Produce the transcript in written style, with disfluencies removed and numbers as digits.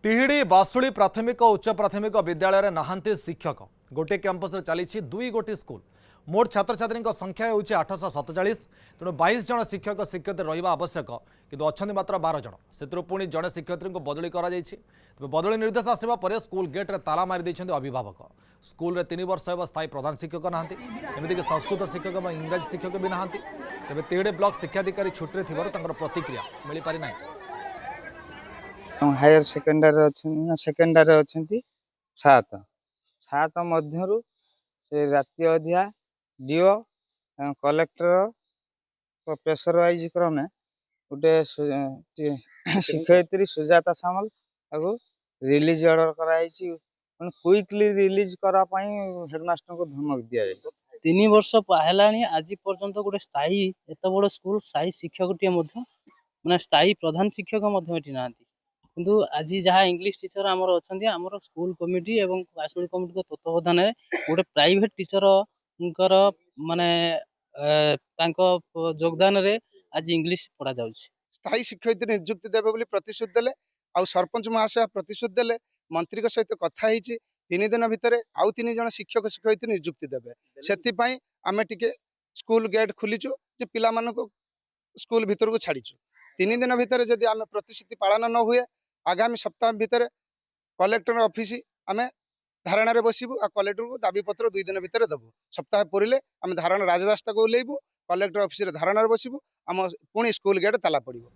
तिहिड़ी बासुली प्राथमिक और उच्च प्राथमिक विद्यालय नहांती शिक्षक गोटे कैंपस चली दुई गोटी स्कूल मोट छात्र छात्री संख्या होची 847 तेणु 22 जन शिक्षक शिक्षयित्री रहा आवश्यक किंतु अच्छा मात्र 12 जन से पुणी जड़े शिक्षयित्री को बदली कर बदली निर्देश आसवा पर स्कूल गेट्रे ताला मारी अभिभावक स्कूल 3 वर्ष हो स्थायी प्रधान शिक्षक नहांती एमतीक संस्कृत शिक्षक और इंग्राजी शिक्षक भी नहांती तेज तिहिड़ी ब्लॉक शिक्षाधिकारी छुट्टी प्रतिक्रिया मिल पारि ना हायर सेकेंडरी अच्छी सात सात मध्यरु से राति अधिया डीओ कलेक्टर प्रेसर वाइज क्रमे गोटे शिक्षयित्री सुजाता सामल ताको रिलीज ऑर्डर कराई क्विकली रिलीज करापाई हेडमास्टर को धमक दिया जाए 3 वर्ष पहलानी आज पर्यंत गोटे स्थायी एत बड़ स्कूल स्थायी शिक्षक टे माने स्थायी प्रधान शिक्षक ना किंतु आज जहाँ इंग्लिश टीचर आमर अच्छा आमर स्कूल कमिटी और बासुली कमिटी तत्वावधान गोटे प्राइवेट टीचर माने योगदान रे आज इंग्लिश पढ़ा जाउछि। स्थायी शिक्षयित्री नियुक्ति देवे बोली प्रतिश्रुति देले आउ सरपंच महाशय प्रतिश्रुति देले मंत्री के सहित कथा होईछि 3 दिन भितर आउ 3 जन शिक्षक शिक्षयित्री नियुक्ति देवे सेति आमे टिके स्कूल गेट खोलीचु जे पिला मानको स्कूल भीतर को छाड़ीचु 3 दिन भितर जदि आमे प्रतिश्रुति पालन न हुए आगामी सप्ताह भितर कलेक्टर ऑफिस आमे धारणा रे बसिबु आ कलेक्टर को दाबी पत्र 2 दिन भितर देबु सप्ताह पुरिले आमे धारणा राजरास्ता को ओलेइबु कलेक्टर ऑफिस रे धारणा रे बसिबु आम पुणी स्कूल गेट ताला पड़िबो।